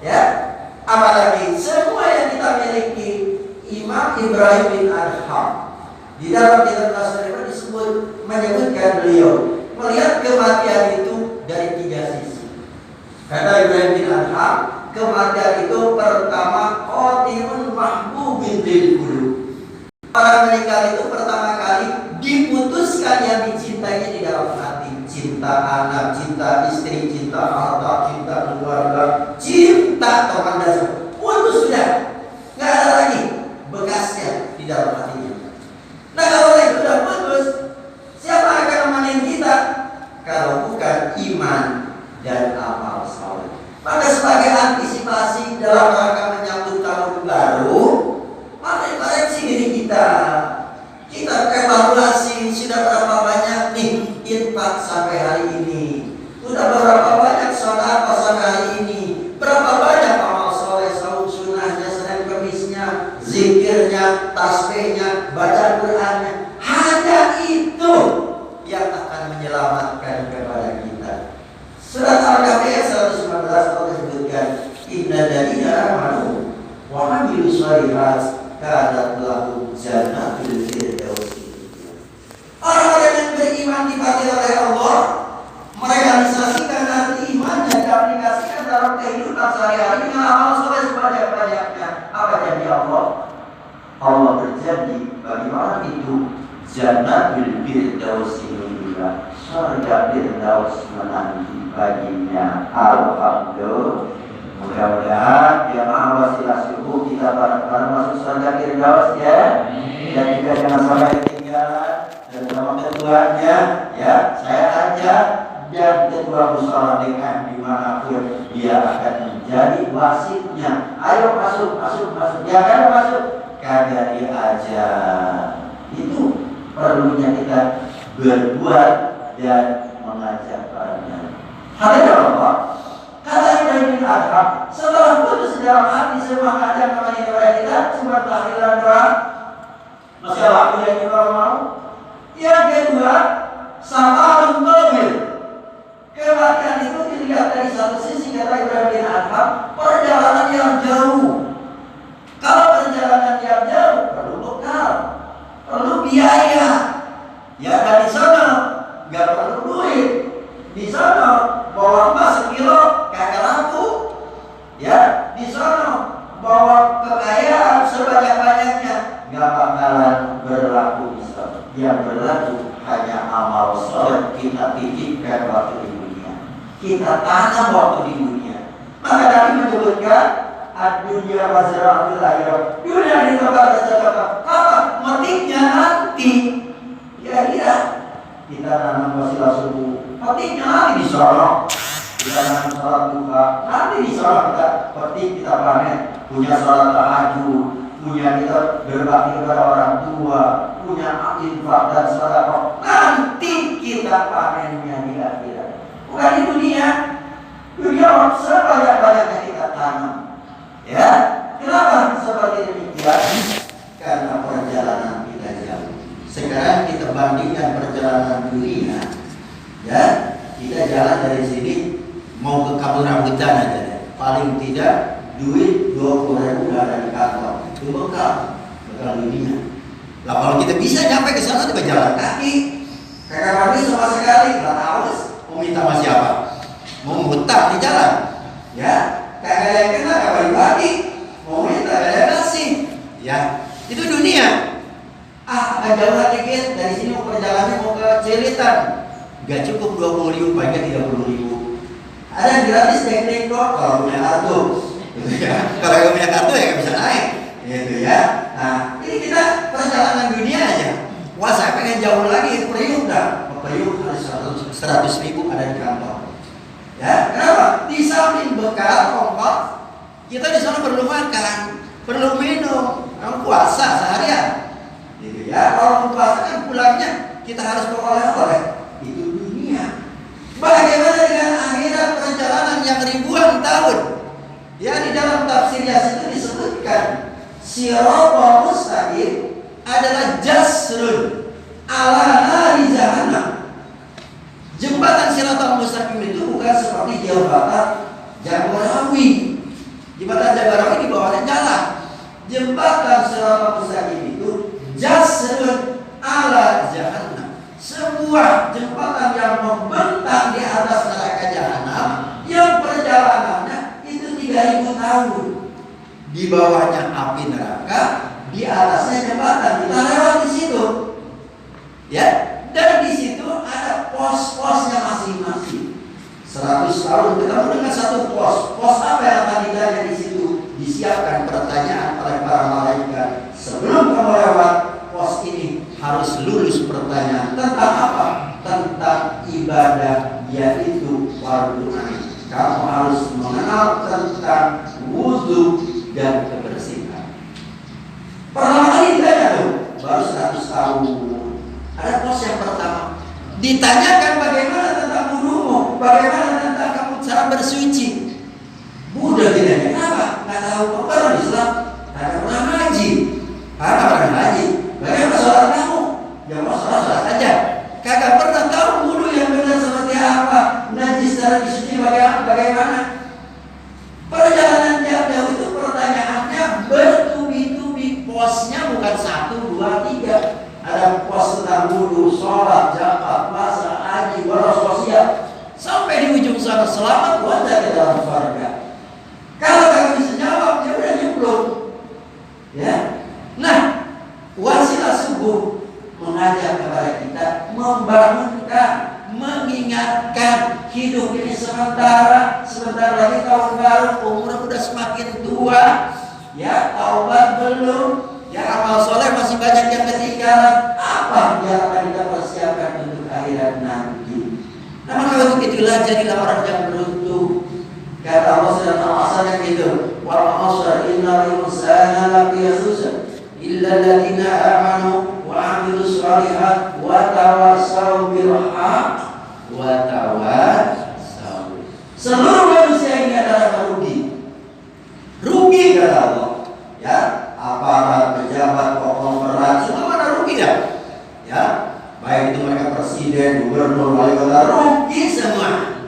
Ya, apalagi semua yang kita miliki. Imam Ibrahim bin Adham di dalam kitab Tasawuf disebut menyebutkan beliau melihat kematian itu dari 3 sisi. Kata Ibrahim bin Adham, kematian itu pertama qatilun mahbubin lil qulub. Orang meninggal itu pertama kali diputuskan yang dicintainya di dalam hati. Cinta anak, cinta istri, cinta harta, cinta keluarga, cinta teman dan putus sudah, nggak ada lagi bekasnya di dalam hatinya. Nah, kalau itu sudah putus, siapa akan menemani kita? Kalau bukan iman dan amal saleh. Maka sebagai antisipasi dalam rangka menyambut tahun baru, mari koreksi diri kita. Kita evaluasi sudah berapa banyak nih infak sampai hari ini. Sudah berapa banyak sedekah sampai hari ini. Berapa banyak amal soleh, saum sunnahnya, Senin Kemisnya, zikirnya, tasbihnya, baca Qur'annya. Hanya itu yang akan menyelamatkan kepada kita. Surat Al-Kahfi 119 Allah sebutkan, Inna ladina amanu wa amilu shalihat kanat lahum jannatul firdaus. Orang-orang yang beriman dipakai oleh Allah, merealisasikan nanti imannya diaplikasikan dalam kehidupan sehari-hari dengan amal soleh sebanyak-banyaknya. Apa janji Allah? Allah berjanji bagi orang itu jannatul firdaus inilah surga firdaus menanti baginya. Alhamdulillah. Mudah-mudahan ya wasilah subuh kita bareng-bareng masuk surga firdaus ya. Dan juga jangan sampai ketinggalan. Dan sama keduanya ya, saya ajak dan kedua musyawarah dengan dimanapun dia akan menjadi wasitnya. Ayo masuk. Ya kan masuk. Kagak diajak. Itu perlunya kita berbuat dan mengajak barangnya. Hadirin Allah, kata Ibrahim bin Adham, setelah putus dalam hati semua ajak kepada kita, cuma tahlilan doa. Masih ada waktu yang kita mau? Yang kedua, sabarun tawil. Kematian itu dilihat dari satu sisi, kata Ibrahim bin Adham, perjalanan yang jauh. Kalau perjalanan yang jauh perlu bekal, perlu biaya. Ya, dan di sana nggak perlu duit. Di sana bawa emas 1 kilo kagak laku. Ya, di sana bawa kekayaan sebanyak-banyaknya nggak bakalan berlaku. Yang berlaku hanya amal soleh kita titipkan waktu di dunia, kita tanam waktu di dunia. Maka Nabi menyebutkan ad-dunya mazra'atul akhirah. Dunia ini tempat apa? Metiknya nanti. Ya, kita tanam wasilah subuh, petiknya nanti di sana. Kita tanam sholat duha, nanti di sana kita petik, kita panen. Punya sholat tahajud, punya kita berbakti kepada orang tua, punya infak dan sedekah, nanti kita panennya di akhirat. Bukan di dunia. Dunia sebanyak-banyaknya kita tanam. Ya, kenapa seperti demikian? Karena perjalanan kita jauh. Sekarang kita bandingkan perjalanan dunia. Ya, kita jalan dari sini mau ke Kampung Rambutan aja deh. Paling tidak duit 20.000 ada di kantong. Itu bekal dunia. Lah kalau kita bisa nyampe ke sana juga jalan kaki. Kakak mandi sama sekali nggak haus. Mau minta sama siapa? Mau ngutang di jalan. Ya, kagak yang kena kagak dibagi. Mau minta kagak yang kasih. Ya, itu dunia. Agak jauh dikit dari sini mau perjalanan mau ke Cilitan. Gak cukup 20.000, banyak 30.000. Ada yang gratis naik doang kalau punya kartu. Gitu ya. Kalau nggak punya kartu ya nggak bisa naik. Gitu ya. Nah, ini kita perjalanan dunia aja. Wah, saya pengen jauh lagi, periuk dah. Periuk harus 100.000 ada di kantong. Ya, kenapa? Di samping bekal ongkos, kita di sana perlu makan, perlu minum, puasa seharian. Gitu ya. Kalau puasa kan pulangnya kita harus oleh-oleh. Itu dunia. Bagaimana dengan akhirat, perjalanan yang ribuan tahun? Ya, di dalam tafsir Yasin itu disebutkan Siratal mustaqim adalah jasrun ala nari jahannam. Jembatan Siratal mustaqim itu bukan seperti jembatan Jagorawi. 3000 tahun. Di bawahnya api neraka, di atasnya jembatan. Kita lewat di situ. Ya, dan di situ ada pos-posnya masing-masing. 100 tahun ketemu dengan satu pos. Pos apa yang akan ditanya di situ? Disiapkan pertanyaan oleh para malaikat. Sebelum kamu lewat pos ini harus lulus pertanyaan tentang apa? Tentang ibadah, yaitu fardu ain. Kamu harus mengenal tentang wudhu dan kebersihan. Pertama kali ditanya tuh, baru 100 tahun. Ada pos yang pertama. Ditanyakan bagaimana tentang wudhumu, bagaimana tentang kamu cara bersuci. Buddha ditanya, kenapa? Nggak tahu, kamu orang Islam, nggak pernah ngaji. Apa pernah ngaji? Bagaimana sholat kamu? Ya mau sholat aja. Kagak pernah tahu wudhu yang benar seperti apa, najis cara disuci bagaimana. Perjalanan jauh itu pertanyaannya bertubi-tubi, posnya bukan 1, 2, 3. Ada pos tentang wudhu, sholat, zakat, puasa, haji, bolos sosial. Sampai di ujung sana selamat wajar di dalam surga. Kalau kamu bisa jawab, ya udah nyemplung. Ya. Nah, wasilah subuh mengajak kepada kita, membangunkan, mengingatkan hidup ini sementara. Sebentar lagi tahun baru, umur udah semakin tua. Ya, taubat belum. Ya, amal soleh masih banyak yang ketinggalan. Apa yang akan kita persiapkan untuk akhirat nanti? Nah, maka untuk itulah jadilah orang yang beruntung. Kata Allah SWT yang gitu, wal asr innal insana lafi khusr illa alladziina aamanu wa 'amilus shalihaat wa tawassaw bil haqq wa tawassaw. Seluruh manusia ini adalah rugi. Rugi kata Allah. Ya, aparat, pejabat, konglomerat, semua mana rugi ya? Ya, baik itu mereka presiden, gubernur, wali kota, rugi semua.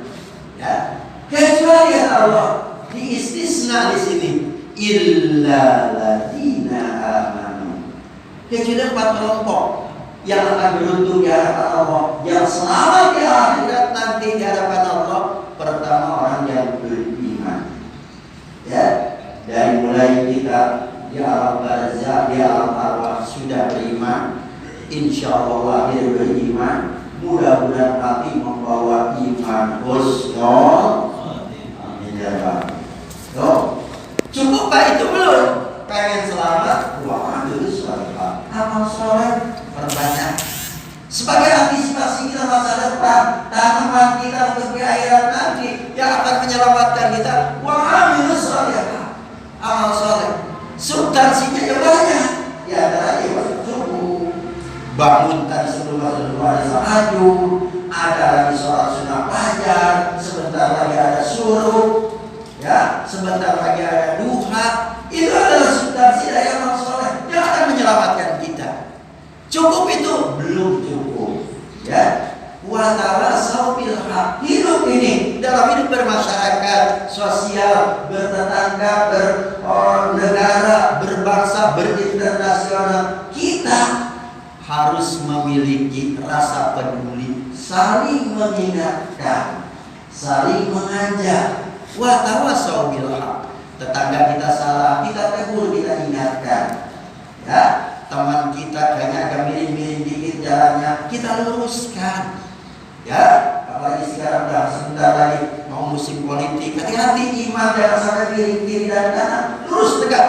Ya, kecuali ya Allah di istisna di sini, illa ladina amanu. Kecuali 4 kelompok yang akan beruntung di hadapan Allah, yang selamat di akhirat nanti di hadapan Allah. Pertama orang yang beriman. Ya, dari mulai kita di alam barzah, di alam arwah sudah beriman, insya Allah lahir beriman, mudah-mudahan nanti membawa iman husnul. Amin ya Rabbal. Cukup Pak itu belum? Pengen selamat, wah itu sholihah, amal soleh perbanyak. Sebagai antisipasi kita masa depan, tanaman kita untuk di akhirat nanti yang akan menyelamatkan kita, wah amin sholihah, amal soleh. Substansinya ya banyak. Ya ada lagi waktu subuh, bangun tadi sebelum masuk ada tahajud, ada lagi sholat sunnah fajar, sebentar lagi ada suruh, ya, sebentar lagi ada duha. Itu adalah substansi dari amal soleh yang akan menyelamatkan kita. Cukup itu? Belum cukup. Ya, wa tawassaw bil haqq. Hidup ini dalam hidup bermasyarakat, sosial, bertetangga, bernegara, berbangsa, berinternasional, kita harus memiliki rasa peduli, saling mengingatkan, saling mengajak. Wa tawassaw bil haqq. Tetangga kita salah, kita tegur, kita ingatkan. Ya, teman kita kayaknya agak miring-miring dikit jalannya, kita luruskan. Ya, apalagi sekarang udah sebentar lagi mau musim politik, hati-hati iman jangan sampai miring kiri dan kanan, lurus tegak.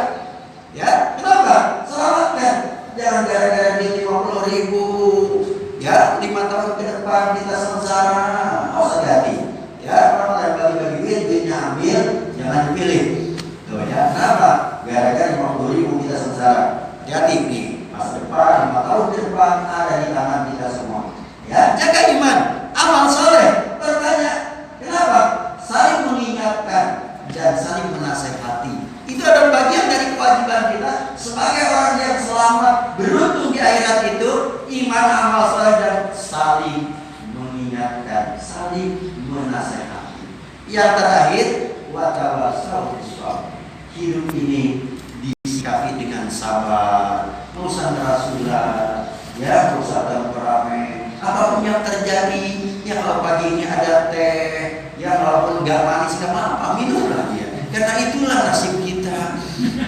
Ya, kenapa? Selamatkan. Jangan gara-gara di 50.000, ya 5 tahun ke depan kita sengsara. Harus hati-hati. Ya, kalau yang bagi-bagi duitnya ambil, jangan dipilih. Tuh ya, kenapa? Gara-gara 50.000 kita sengsara. Hati-hati nih, masa depan 5 tahun ke depan ada di tangan kita semua. Ya, jaga iman, amal soleh. Bertanya, kenapa? Saling mengingatkan dan saling menasehati. Itu adalah bagian dari kewajiban kita sebagai orang yang selamat, beruntung di akhirat itu, iman, amal soleh dan saling mengingatkan, saling menasehati. Yang terakhir, wa tawassaw bis sabr. Hidup ini disikapi dengan sabar, nggak usah ngerasulah, ya nggak usah temperamen. Apapun yang terjadi, ya kalau pagi ini ada teh, ya walaupun nggak manis nggak apa-apa, minumlah dia. Karena itulah nasib kita.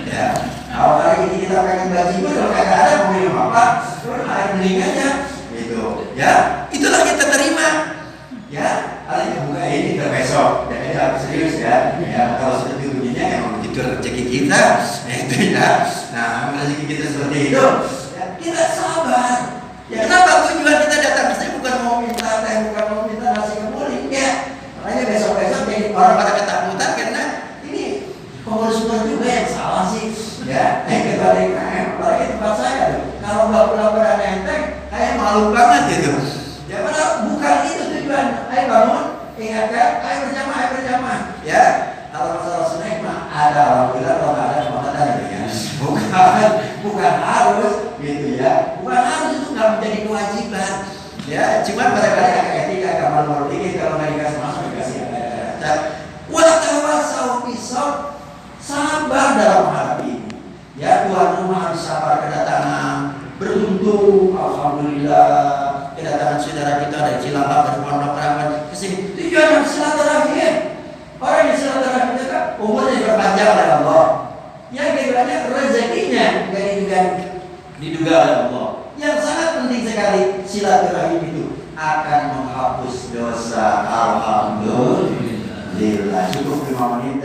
Ya, kalau hari ini kita pengen gaji kalau kagak ada mau minum apa, air bening aja, gitu. Ya, itulah kita terima. Ya, artinya buka ini ke besok. Jadi harus serius ya. Ya, kalau seperti bunyinya emang begitu rezeki kita. Itu ya. Nah, rezeki kita seperti itu. Ya, kita sabar. Ya, kenapa tujuan kita datang ke sini bukan mau minta teh, bukan mau minta nasi kebuli, ya. Makanya besok-besok jadi orang pada ketakutan karena ini pengurus juga yang salah sih. Ya, kembali apalagi tempat saya tuh. Kalau nggak pura-pura nenteng, kayak malu banget gitu. Ya, padahal bukan itu tujuan. Ayo bangun, ingatkan, ayo berjamaah. Ya, kalau masalah snack mah ada alhamdulillah, kalau nggak ada maka ada gitu ya. Bukan harus gitu ya. Bukan harus, itu nggak menjadi kewajiban. Ya, cuma barangkali agak etika, agak malu-malu dikit kalau nggak dikasih masuk dikasih ada. Watawasau bisabr, sabar dalam menghadapi ini. Ya, tuan rumah harus sabar kedatangan, beruntung, alhamdulillah kedatangan saudara kita dari Cilacap, dari Pondok Rangon ke sini. Tujuan silaturahmi. Orang yang silaturahmi itu kan umurnya diperpanjang oleh Allah. Yang keduanya rezekinya nggak diduga oleh Allah. Yang sangat penting sekali silaturahmi itu akan menghapus dosa. Alhamdulillah. Cukup 5 menit.